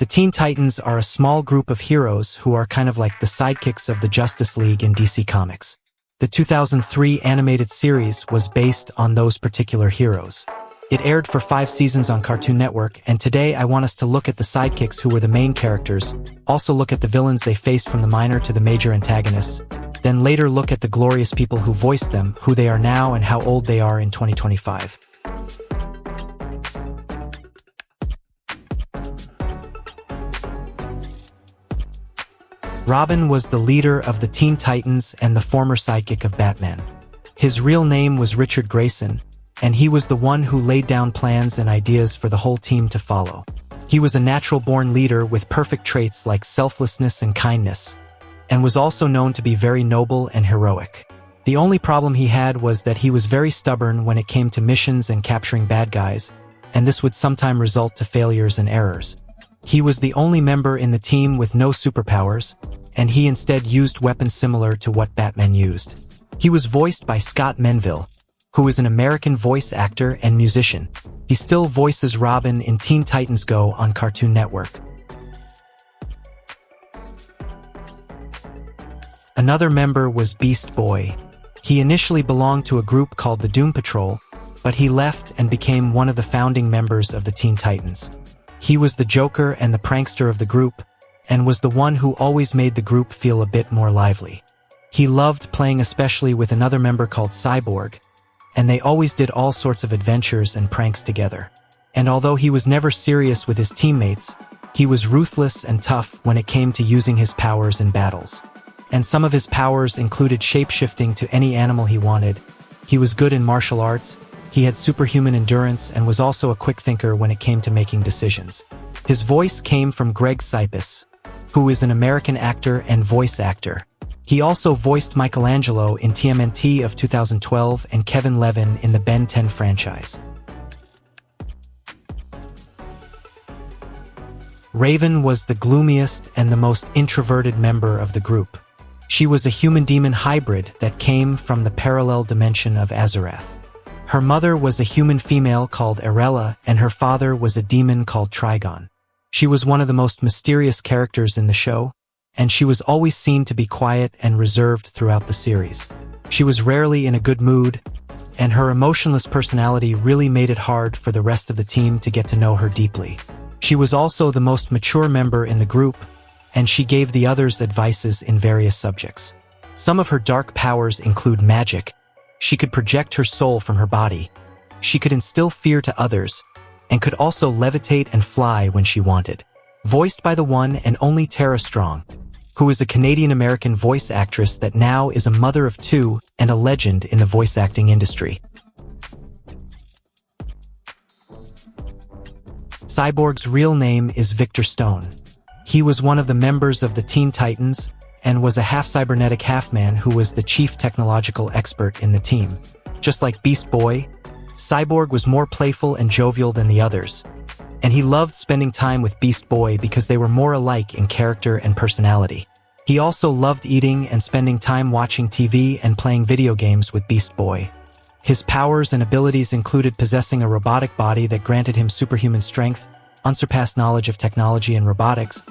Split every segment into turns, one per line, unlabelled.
The Teen Titans are a small group of heroes who are kind of like the sidekicks of the Justice League in DC Comics. The 2003 animated series was based on those particular heroes. It aired for 5 seasons on Cartoon Network, and today I want us to look at the sidekicks who were the main characters, also look at the villains they faced from the minor to the major antagonists, then later look at the glorious people who voiced them, who they are now and how old they are in 2025. Robin was the leader of the Teen Titans and the former sidekick of Batman. His real name was Richard Grayson, and he was the one who laid down plans and ideas for the whole team to follow. He was a natural-born leader with perfect traits like selflessness and kindness, and was also known to be very noble and heroic. The only problem he had was that he was very stubborn when it came to missions and capturing bad guys, and this would sometimes result to failures and errors. He was the only member in the team with no superpowers, and he instead used weapons similar to what Batman used. He was voiced by Scott Menville, who is an American voice actor and musician. He still voices Robin in Teen Titans Go on Cartoon Network. Another member was Beast Boy. He initially belonged to a group called the Doom Patrol, but he left and became one of the founding members of the Teen Titans. He was the joker and the prankster of the group, and was the one who always made the group feel a bit more lively. He loved playing especially with another member called Cyborg, and they always did all sorts of adventures and pranks together. And although he was never serious with his teammates, he was ruthless and tough when it came to using his powers in battles. And some of his powers included shape-shifting to any animal he wanted. He was good in martial arts, he had superhuman endurance, and was also a quick thinker when it came to making decisions. His voice came from Greg Cipes, who is an American actor and voice actor. He also voiced Michelangelo in TMNT of 2012 and Kevin Levin in the Ben 10 franchise. Raven was the gloomiest and the most introverted member of the group. She was a human-demon hybrid that came from the parallel dimension of Azarath. Her mother was a human female called Arella, and her father was a demon called Trigon. She was one of the most mysterious characters in the show, and she was always seen to be quiet and reserved throughout the series. She was rarely in a good mood, and her emotionless personality really made it hard for the rest of the team to get to know her deeply. She was also the most mature member in the group, and she gave the others advices in various subjects. Some of her dark powers include magic. She could project her soul from her body. She could instill fear to others, and could also levitate and fly when she wanted. Voiced by the one and only Terra, who is a Canadian-American voice actress that now is a mother of 2 and a legend in the voice acting industry. Cyborg's real name is Victor Stone. He was one of the members of the Teen Titans and was a half-cybernetic half-man who was the chief technological expert in the team. Just like Beast Boy, Cyborg was more playful and jovial than the others, and he loved spending time with Beast Boy because they were more alike in character and personality. He also loved eating and spending time watching TV and playing video games with Beast Boy. His powers and abilities included possessing a robotic body that granted him superhuman strength, unsurpassed knowledge of technology and robotics.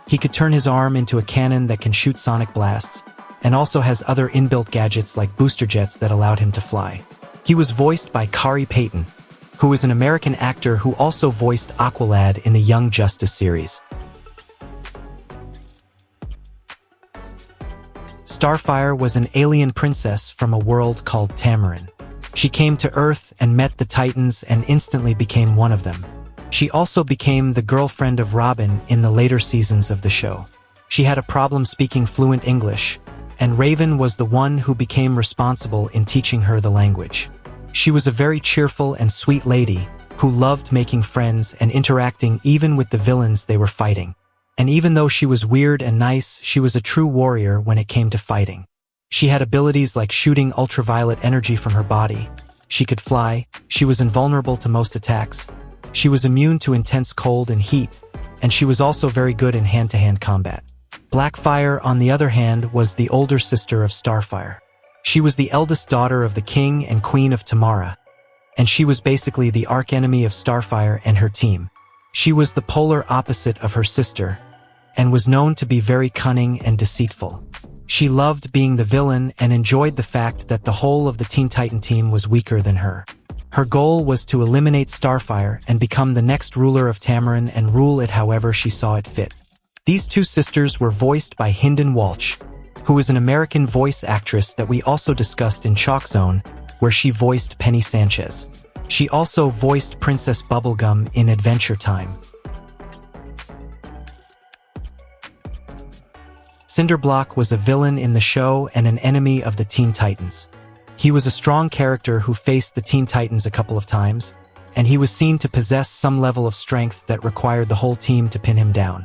He could turn his arm into a cannon that can shoot sonic blasts, and also has other inbuilt gadgets like booster jets that allowed him to fly. He was voiced by Kari Payton, who is an American actor who also voiced Aqualad in the Young Justice series. Starfire was an alien princess from a world called Tamarin. She came to Earth and met the Titans and instantly became one of them. She also became the girlfriend of Robin in the later seasons of the show. She had a problem speaking fluent English, and Raven was the one who became responsible in teaching her the language. She was a very cheerful and sweet lady who loved making friends and interacting even with the villains they were fighting. And even though she was weird and nice, she was a true warrior when it came to fighting. She had abilities like shooting ultraviolet energy from her body. She could fly, she was invulnerable to most attacks, she was immune to intense cold and heat, and she was also very good in hand-to-hand combat. Blackfire, on the other hand, was the older sister of Starfire. She was the eldest daughter of the king and queen of Tamara, and she was basically the archenemy of Starfire and her team. She was the polar opposite of her sister, and was known to be very cunning and deceitful. She loved being the villain and enjoyed the fact that the whole of the Teen Titan team was weaker than her. Her goal was to eliminate Starfire and become the next ruler of Tamarin and rule it however she saw it fit. These two sisters were voiced by Hynden Walsh, who is an American voice actress that we also discussed in Chalk Zone, where she voiced Penny Sanchez. She also voiced Princess Bubblegum in Adventure Time. Cinderblock was a villain in the show and an enemy of the Teen Titans. He was a strong character who faced the Teen Titans a couple of times, and he was seen to possess some level of strength that required the whole team to pin him down.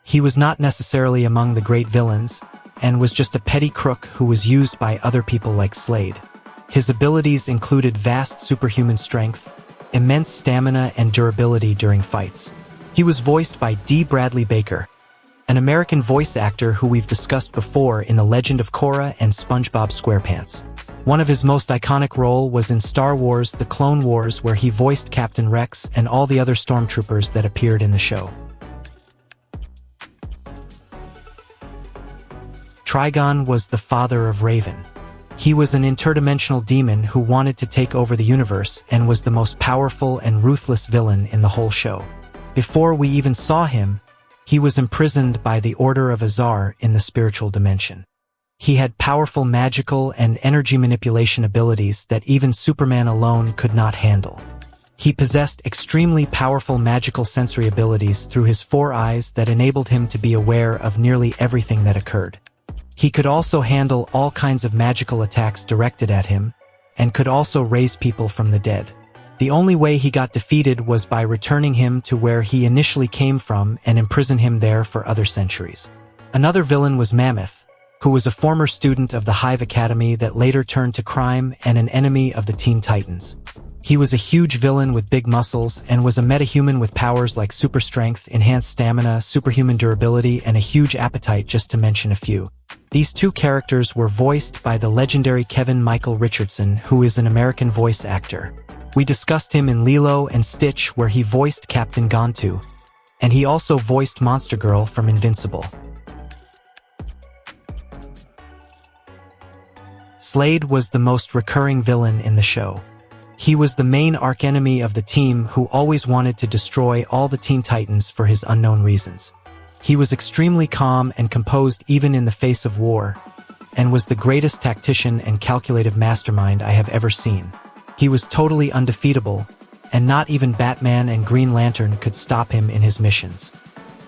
He was not necessarily among the great villains, and was just a petty crook who was used by other people like Slade. His abilities included vast superhuman strength, immense stamina and durability during fights. He was voiced by D. Bradley Baker, an American voice actor who we've discussed before in The Legend of Korra and SpongeBob SquarePants. One of his most iconic role was in Star Wars: The Clone Wars, where he voiced Captain Rex and all the other stormtroopers that appeared in the show. Trigon was the father of Raven. He was an interdimensional demon who wanted to take over the universe and was the most powerful and ruthless villain in the whole show. Before we even saw him, he was imprisoned by the Order of Azar in the spiritual dimension. He had powerful magical and energy manipulation abilities that even Superman alone could not handle. He possessed extremely powerful magical sensory abilities through his 4 eyes that enabled him to be aware of nearly everything that occurred. He could also handle all kinds of magical attacks directed at him, and could also raise people from the dead. The only way he got defeated was by returning him to where he initially came from and imprison him there for other centuries. Another villain was Mammoth, who was a former student of the Hive Academy that later turned to crime and an enemy of the Teen Titans. He was a huge villain with big muscles and was a metahuman with powers like super strength, enhanced stamina, superhuman durability, and a huge appetite, just to mention a few. These two characters were voiced by the legendary Kevin Michael Richardson, who is an American voice actor. We discussed him in Lilo and Stitch, where he voiced Captain Gontu, and he also voiced Monster Girl from Invincible. Slade was the most recurring villain in the show. He was the main archenemy of the team who always wanted to destroy all the Teen Titans for his unknown reasons. He was extremely calm and composed even in the face of war, and was the greatest tactician and calculative mastermind I have ever seen. He was totally undefeatable, and not even Batman and Green Lantern could stop him in his missions.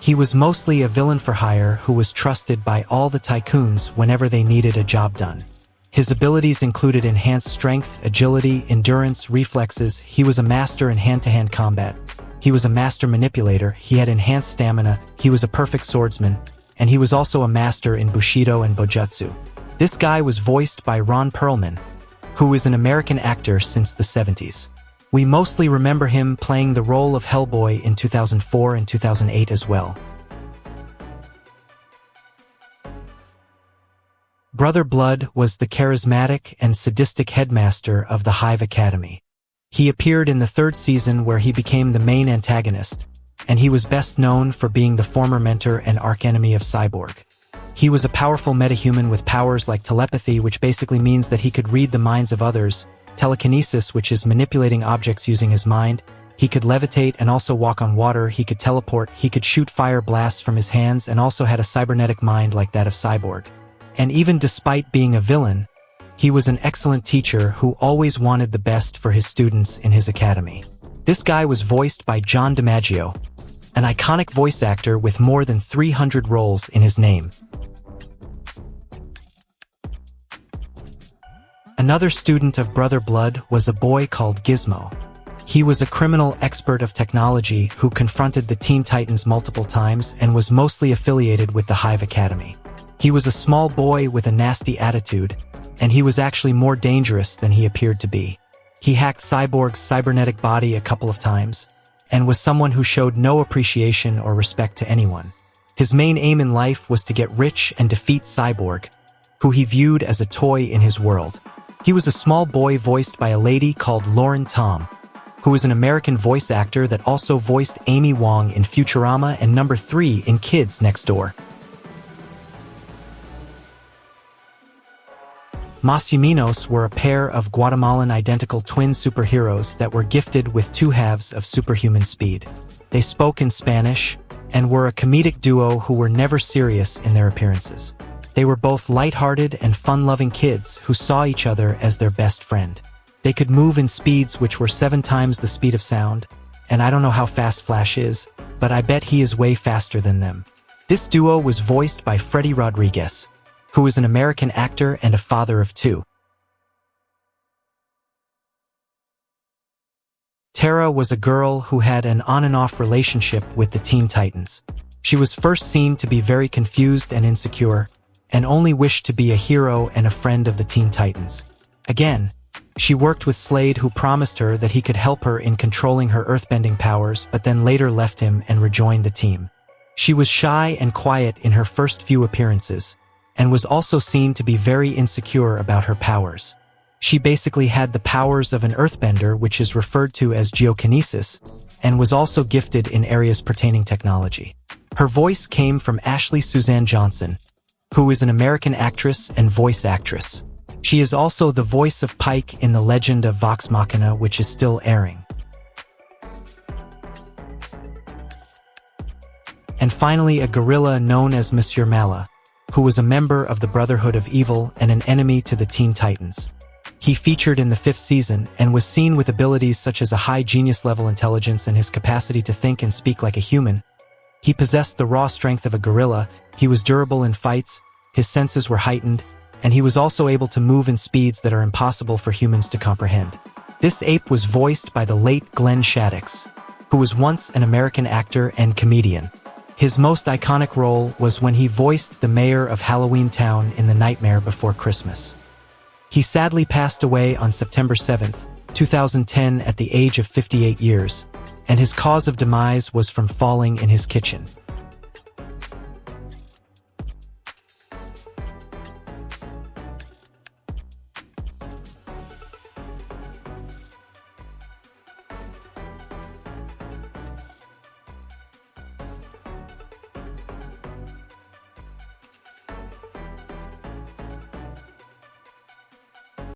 He was mostly a villain for hire who was trusted by all the tycoons whenever they needed a job done. His abilities included enhanced strength, agility, endurance, reflexes. He was a master in hand-to-hand combat. He was a master manipulator. He had enhanced stamina. He was a perfect swordsman. And he was also a master in Bushido and Bojutsu. This guy was voiced by Ron Perlman, who is an American actor since the 70s. We mostly remember him playing the role of Hellboy in 2004 and 2008 as well. Brother Blood was the charismatic and sadistic headmaster of the Hive Academy. He appeared in the 3rd season where he became the main antagonist, and he was best known for being the former mentor and archenemy of Cyborg. He was a powerful metahuman with powers like telepathy, which basically means that he could read the minds of others, telekinesis, which is manipulating objects using his mind. He could levitate and also walk on water. He could teleport. He could shoot fire blasts from his hands and also had a cybernetic mind like that of Cyborg. And even despite being a villain, he was an excellent teacher who always wanted the best for his students in his academy. This guy was voiced by John DiMaggio, an iconic voice actor with more than 300 roles in his name. Another student of Brother Blood was a boy called Gizmo. He was a criminal expert of technology who confronted the Teen Titans multiple times and was mostly affiliated with the Hive Academy. He was a small boy with a nasty attitude, and he was actually more dangerous than he appeared to be. He hacked Cyborg's cybernetic body a couple of times, and was someone who showed no appreciation or respect to anyone. His main aim in life was to get rich and defeat Cyborg, who he viewed as a toy in his world. He was a small boy voiced by a lady called Lauren Tom, who is an American voice actor that also voiced Amy Wong in Futurama and number 3 in Kids Next Door. Monsieur Menos were a pair of Guatemalan identical twin superheroes that were gifted with 2 halves of superhuman speed. They spoke in Spanish and were a comedic duo who were never serious in their appearances. They were both light-hearted and fun-loving kids who saw each other as their best friend. They could move in speeds which were 7 times the speed of sound, and I don't know how fast Flash is, but I bet he is way faster than them. This duo was voiced by Freddie Rodriguez, who is an American actor and a father of 2. Terra was a girl who had an on-and-off relationship with the Teen Titans. She was first seen to be very confused and insecure, and only wished to be a hero and a friend of the Teen Titans. Again, she worked with Slade, who promised her that he could help her in controlling her earthbending powers, but then later left him and rejoined the team. She was shy and quiet in her first few appearances, and was also seen to be very insecure about her powers. She basically had the powers of an earthbender, which is referred to as geokinesis, and was also gifted in areas pertaining technology. Her voice came from Ashley Suzanne Johnson, who is an American actress and voice actress. She is also the voice of Pike in The Legend of Vox Machina, which is still airing. And finally, a gorilla known as Monsieur Mallah, who was a member of the Brotherhood of Evil and an enemy to the Teen Titans. He featured in the 5th season and was seen with abilities such as a high genius-level intelligence and his capacity to think and speak like a human. He possessed the raw strength of a gorilla, he was durable in fights, his senses were heightened, and he was also able to move in speeds that are impossible for humans to comprehend. This ape was voiced by the late Glenn Shaddix, who was once an American actor and comedian. His most iconic role was when he voiced the mayor of Halloween Town in The Nightmare Before Christmas. He sadly passed away on September 7, 2010 at the age of 58 years, and his cause of demise was from falling in his kitchen.